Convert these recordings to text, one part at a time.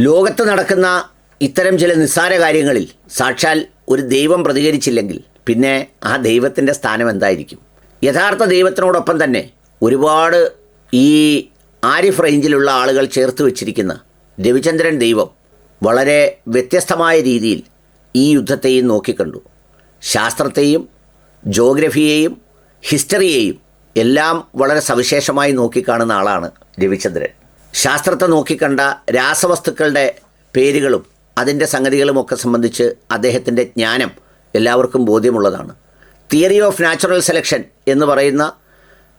ലോകത്ത് നടക്കുന്ന ഇത്തരം ചില നിസ്സാര കാര്യങ്ങളിൽ സാക്ഷാൽ ഒരു ദൈവം പ്രതികരിച്ചില്ലെങ്കിൽ പിന്നെ ആ ദൈവത്തിൻ്റെ സ്ഥാനം എന്തായിരിക്കും? യഥാർത്ഥ ദൈവത്തിനോടൊപ്പം തന്നെ ഒരുപാട് ഈ ആരിഫ് റേഞ്ചിലുള്ള ആളുകൾ ചേർത്ത് വച്ചിരിക്കുന്ന രവിചന്ദ്രൻ ദൈവം വളരെ വ്യത്യസ്തമായ രീതിയിൽ ഈ യുദ്ധത്തെയും നോക്കിക്കണ്ടു. ശാസ്ത്രത്തെയും ജോഗ്രഫിയെയും ഹിസ്റ്ററിയെയും എല്ലാം വളരെ സവിശേഷമായി നോക്കിക്കാണുന്ന ആളാണ് രവിചന്ദ്രൻ. ശാസ്ത്രത്തെ നോക്കിക്കണ്ട രാസവസ്തുക്കളുടെ പേരുകളും അതിൻ്റെ സംഗതികളുമൊക്കെ സംബന്ധിച്ച് അദ്ദേഹത്തിൻ്റെ ജ്ഞാനം എല്ലാവർക്കും ബോധ്യമുള്ളതാണ്. തിയറി ഓഫ് നാച്ചുറൽ സെലക്ഷൻ എന്ന് പറയുന്ന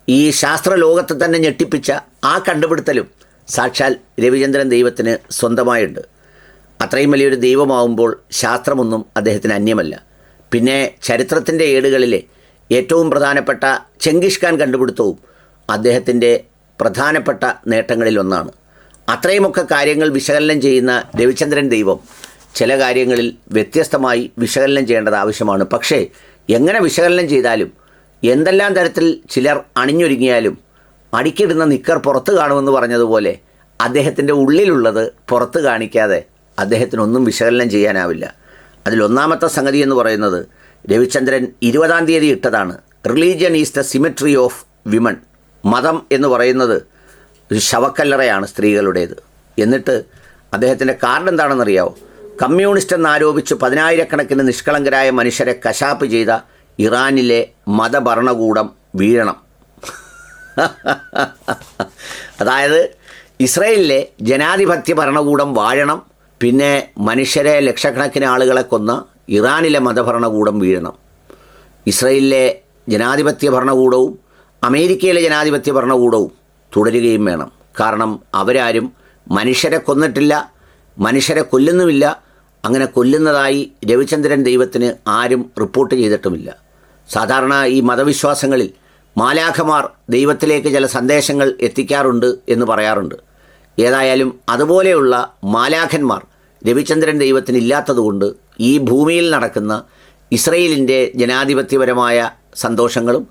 ഈ ശാസ്ത്രലോകത്തെ തന്നെ ഞെട്ടിപ്പിച്ച ആ കണ്ടുപിടുത്തലും സാക്ഷാൽ രവിചന്ദ്രൻ ദൈവത്തിന് സ്വന്തമായുണ്ട്. അത്രയും വലിയൊരു ദൈവമാവുമ്പോൾ ശാസ്ത്രമൊന്നും അദ്ദേഹത്തിന് അന്യമല്ല. പിന്നെ ചരിത്രത്തിൻ്റെ ഏടുകളിലെ ഏറ്റവും പ്രധാനപ്പെട്ട ചെങ്കിഷ് ഖാൻ കണ്ടുപിടുത്തവും അദ്ദേഹത്തിൻ്റെ പ്രധാനപ്പെട്ട നേട്ടങ്ങളിലൊന്നാണ്. അത്രയുമൊക്കെ കാര്യങ്ങൾ വിശകലനം ചെയ്യുന്ന രവിചന്ദ്രൻ ദൈവം ചില കാര്യങ്ങളിൽ വ്യത്യസ്തമായി വിശകലനം ചെയ്യേണ്ടത് ആവശ്യമാണ്. പക്ഷേ എങ്ങനെ വിശകലനം ചെയ്താലും എന്തെല്ലാം തരത്തിൽ ചിലർ അണിഞ്ഞൊരുങ്ങിയാലും അടിക്കിടുന്ന നിക്കർ പുറത്ത് കാണുമെന്ന് പറഞ്ഞതുപോലെ അദ്ദേഹത്തിൻ്റെ ഉള്ളിലുള്ളത് പുറത്ത് കാണിക്കാതെ അദ്ദേഹത്തിനൊന്നും വിശകലനം ചെയ്യാനാവില്ല. അതിലൊന്നാമത്തെ സംഗതി എന്ന് പറയുന്നത് രവിചന്ദ്രൻ 20-ാം തീയതി ഇട്ടതാണ്. Religion is the symmetry of women. മതം എന്ന് പറയുന്നത് ഒരു ശവക്കല്ലറയാണ് സ്ത്രീകളുടേത്. എന്നിട്ട് അദ്ദേഹത്തിൻ്റെ കാർഡ് എന്താണെന്നറിയാമോ? കമ്മ്യൂണിസ്റ്റ് എന്നാരോപിച്ച് 10,000-കണക്കിന് നിഷ്കളങ്കരായ മനുഷ്യരെ കശാപ്പ് ചെയ്ത ഇറാനിലെ മതഭരണകൂടം വീഴണം. അതായത് ഇസ്രയേലിലെ ജനാധിപത്യ ഭരണകൂടം വാഴണം, പിന്നെ മനുഷ്യരെ ലക്ഷക്കണക്കിന് ആളുകളെ കൊന്ന ഇറാനിലെ മതഭരണകൂടം വീഴണം. ഇസ്രയേലിലെ ജനാധിപത്യ ഭരണകൂടവും അമേരിക്കയിലെ ജനാധിപത്യ ഭരണകൂടവും തുടരുകയും വേണം. കാരണം അവരാരും മനുഷ്യരെ കൊന്നിട്ടില്ല, മനുഷ്യരെ കൊല്ലുന്നുമില്ല. അങ്ങനെ കൊല്ലുന്നതായി രവിചന്ദ്രൻ ദൈവത്തിന് ആരും റിപ്പോർട്ട് ചെയ്തിട്ടുമില്ല. സാധാരണ ഈ മതവിശ്വാസങ്ങളിൽ മാലാഖമാർ ദൈവത്തിലേക്ക് ചില സന്ദേശങ്ങൾ എത്തിക്കാറുണ്ട് എന്ന് പറയാറുണ്ട്. ഏതായാലും അതുപോലെയുള്ള മാലാഖന്മാർ രവിചന്ദ്രൻ ദൈവത്തിന് ഇല്ലാത്തതുകൊണ്ട് ഈ ഭൂമിയിൽ നടക്കുന്ന ഇസ്രയേലിൻ്റെ ജനാധിപത്യപരമായ സന്തോഷങ്ങളും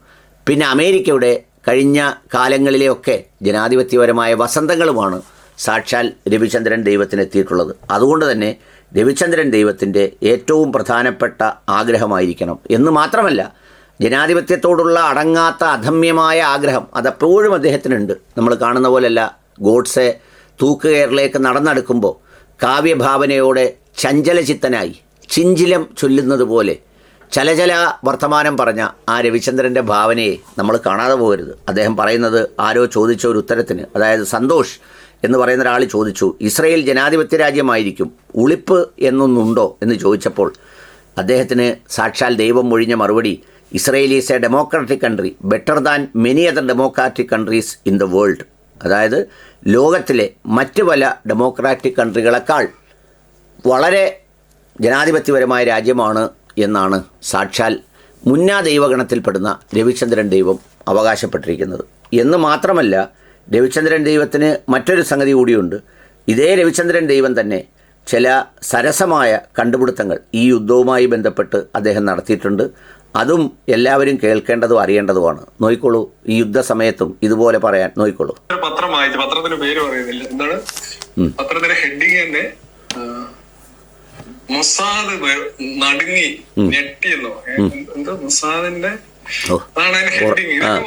പിന്നെ അമേരിക്കയുടെ കഴിഞ്ഞ കാലങ്ങളിലെയൊക്കെ ജനാധിപത്യപരമായ വസന്തങ്ങളുമാണ് സാക്ഷാൽ രവിചന്ദ്രൻ ദൈവത്തിന് എത്തിയിട്ടുള്ളത്. അതുകൊണ്ട് തന്നെ രവിചന്ദ്രൻ ദൈവത്തിൻ്റെ ഏറ്റവും പ്രധാനപ്പെട്ട ആഗ്രഹമായിരിക്കണം എന്ന് മാത്രമല്ല, ജനാധിപത്യത്തോടുള്ള അടങ്ങാത്ത അധമ്യമായ ആഗ്രഹം അതെപ്പോഴും അദ്ദേഹത്തിനുണ്ട്. നമ്മൾ കാണുന്ന പോലെയല്ല, ഗോഡ്സെ തൂക്കുകയറിലേക്ക് നടന്നെടുക്കുമ്പോൾ കാവ്യഭാവനയോടെ ചഞ്ചലചിത്തനായി ചിഞ്ചിലം ചൊല്ലുന്നത് പോലെ ചലചല വർത്തമാനം പറഞ്ഞ ആ രവിചന്ദ്രൻ്റെ ഭാവനയെ നമ്മൾ കാണാതെ പോകരുത്. അദ്ദേഹം പറയുന്നത് ആരോ ചോദിച്ച ഒരു ഉത്തരത്തിന്, അതായത് സന്തോഷ് എന്ന് പറയുന്ന ഒരാൾ ചോദിച്ചു, ഇസ്രയേൽ ജനാധിപത്യ രാജ്യമായിരിക്കും, ഉളിപ്പ് എന്നൊന്നുണ്ടോ എന്ന് ചോദിച്ചപ്പോൾ അദ്ദേഹത്തിന് സാക്ഷാൽ ദൈവം മൊഴിഞ്ഞ മറുപടി, Israel is A democratic country better than many other democratic countries in the world. അതായത് ലോകത്തിലെ മറ്റ് പല ഡെമോക്രാറ്റിക് കൺട്രികളെക്കാൾ വളരെ ജനാധിപത്യപരമായ രാജ്യമാണ് എന്നാണ് സാക്ഷാൽ മുന്നാ ദൈവഗണത്തിൽപ്പെടുന്ന രവിചന്ദ്രൻ ദൈവം അവകാശപ്പെട്ടിരിക്കുന്നത്. എന്ന് മാത്രമല്ല, രവിചന്ദ്രൻ ദൈവത്തിന് മറ്റൊരു സംഗതി കൂടിയുണ്ട്. ഇതേ രവിചന്ദ്രൻ ദൈവം തന്നെ ചില സരസമായ കണ്ടുപിടുത്തങ്ങൾ ഈ യുദ്ധവുമായി ബന്ധപ്പെട്ട് അദ്ദേഹം നടത്തിയിട്ടുണ്ട്. അതും എല്ലാവരും കേൾക്കേണ്ടതും അറിയേണ്ടതുമാണ്. നോയിക്കോളൂ, ഈ യുദ്ധ സമയത്തും ഇതുപോലെ പറയാൻ നോയിക്കോളൂ. പത്രം വായിച്ചു, പത്രത്തിന്റെ പേര് പറയുന്നില്ല, എന്താണ് പത്രത്തിന്റെ ഹെഡിങ് തന്നെ, മൊസാദ് നടുങ്ങി ഞെട്ടിയെന്നോ എന്തോ മൊസാദിന്റെ അതാണ് അതിന്റെ ഹെഡിങ്. ഇതൊക്കെ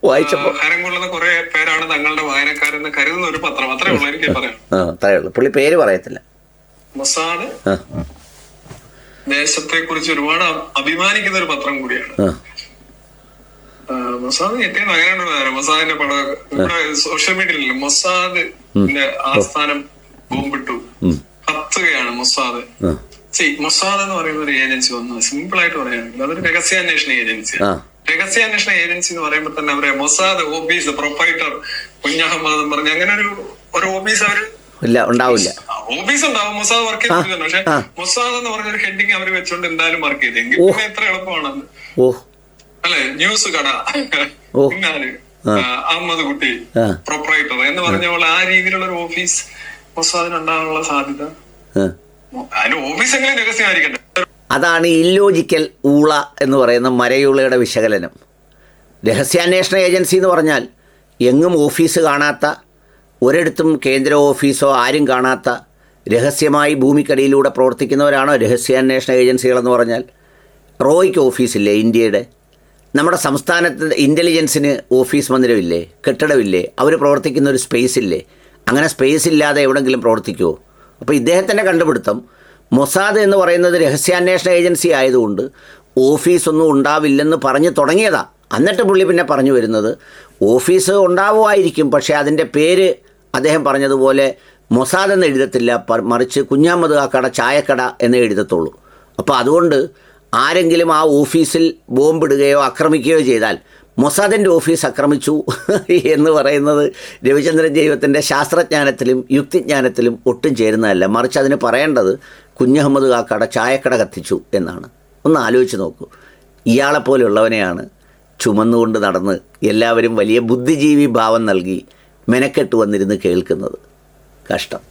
വായിച്ചപ്പോ ഹരം കൊള്ളുന്ന കുറെ പേരാണ് തങ്ങളുടെ വായനക്കാരെന്ന് കരുതുന്ന ഒരു പത്രം. അത്രേ ഉള്ളൂ എനിക്ക് പറയാം. പുള്ളി പേര് പറയത്തില്ല. മൊസാദ് ദേശത്തെ കുറിച്ച് ഒരുപാട് അഭിമാനിക്കുന്ന ഒരു പത്രം കൂടിയാണ്. മൊസാദ് ഞെട്ടിയെന്ന് അങ്ങനെയാണ്. മൊസാദിന്റെ പടം ഇവിടെ സോഷ്യൽ മീഡിയയിലല്ല, മൊസാദിന്റെ ആസ്ഥാനം ബോംബിട്ടു കത്തുകയാണ് മൊസാദ്. മൊസാദ് എന്ന് പറയുന്ന ഒരു ഏജൻസി വന്നത് സിമ്പിൾ ആയിട്ട് പറയുകയാണെങ്കിൽ അതൊരു രഹസ്യാന്വേഷണ ഏജൻസിയാണ്. രഹസ്യാന്വേഷണ ഏജൻസി എന്ന് പറയുമ്പോൾ തന്നെ അവരെ മൊസാദ് ഓഫീസ് പ്രൊപ്പറേറ്റർ കുഞ്ഞഹമ്മദ് എന്ന് പറഞ്ഞ അങ്ങനെ ഒരു ഓഫീസ് അവര് ഉണ്ടാവില്ല. ഓഫീസ് ഉണ്ടാവും, മൊസാദ് വർക്ക് ചെയ്തിട്ടുണ്ട്. പക്ഷെ മൊസാദ് എന്ന് പറഞ്ഞൊരു ഹെഡിങ് അവര് വെച്ചോണ്ട് എന്തായാലും വർക്ക് ചെയ്തെങ്കിൽ പിന്നെ എത്ര എളുപ്പമാണ് അല്ലെ. ന്യൂസ് കട പിന്നാല് അഹമ്മദ് കുട്ടി പ്രൊപ്പറേറ്റർ എന്ന് പറഞ്ഞ പോലെ ആ രീതിയിലുള്ള ഒരു ഓഫീസ് മൊസാദിനുണ്ടാകാനുള്ള സാധ്യത. അതിന് ഓഫീസ് എങ്ങനെ രഹസ്യമായിരിക്കട്ടെ. അതാണ് ഇല്ലോജിക്കൽ ഊള എന്ന് പറയുന്ന മരയൂളയുടെ വിശകലനം. രഹസ്യാന്വേഷണ ഏജൻസി എന്ന് പറഞ്ഞാൽ എങ്ങും ഓഫീസ് കാണാത്ത, ഒരിടത്തും കേന്ദ്ര ഓഫീസോ ആരും കാണാത്ത രഹസ്യമായി ഭൂമിക്കടിയിലൂടെ പ്രവർത്തിക്കുന്നവരാണോ രഹസ്യാന്വേഷണ ഏജൻസികളെന്ന് പറഞ്ഞാൽ? റോയ്ക്ക് ഓഫീസില്ലേ ഇന്ത്യയുടെ? നമ്മുടെ സംസ്ഥാനത്ത് ഇൻ്റലിജൻസിന് ഓഫീസ് മന്ദിരമില്ലേ, കെട്ടിടമില്ലേ? അവർ പ്രവർത്തിക്കുന്ന ഒരു സ്പേസ് ഇല്ലേ? അങ്ങനെ സ്പേസ് ഇല്ലാതെ എവിടെയെങ്കിലും പ്രവർത്തിക്കുമോ? അപ്പോൾ ഇദ്ദേഹത്തിൻ്റെ കണ്ടുപിടുത്തം മൊസാദ് എന്ന് പറയുന്നത് രഹസ്യാന്വേഷണ ഏജൻസി ആയതുകൊണ്ട് ഓഫീസൊന്നും ഉണ്ടാവില്ലെന്ന് പറഞ്ഞു തുടങ്ങിയതാണ്. എന്നിട്ട് പുള്ളി പിന്നെ പറഞ്ഞു വരുന്നത് ഓഫീസ് ഉണ്ടാവുമായിരിക്കും, പക്ഷേ അതിൻ്റെ പേര് അദ്ദേഹം പറഞ്ഞതുപോലെ മൊസാദ് എന്ന് എഴുതത്തില്ല, മറിച്ച് കുഞ്ഞാമത് കാക്കട ചായക്കട എന്ന് എഴുതത്തുള്ളൂ. അപ്പോൾ അതുകൊണ്ട് ആരെങ്കിലും ആ ഓഫീസിൽ ബോംബിടുകയോ ആക്രമിക്കുകയോ ചെയ്താൽ മൊസാദിൻ്റെ ഓഫീസ് ആക്രമിച്ചു എന്ന് പറയുന്നത് രവിചന്ദ്രൻ ജൈവത്തിൻ്റെ ശാസ്ത്രജ്ഞാനത്തിലും യുക്തിജ്ഞാനത്തിലും ഒട്ടും ചേരുന്നതല്ല. മറിച്ച് അതിന് പറയേണ്ടത് കുഞ്ഞഹമ്മദ് കാക്കട ചായക്കട കത്തിച്ചു എന്നാണ്. ഒന്ന് ആലോചിച്ച് നോക്കൂ. ഇയാളെപ്പോലുള്ളവനെയാണ് ചുമന്നുകൊണ്ട് നടന്ന് എല്ലാവരും വലിയ ബുദ്ധിജീവി ഭാവം നൽകി മെനക്കെട്ട് വന്നിരുന്ന് കേൾക്കുന്നത്. കഷ്ടം.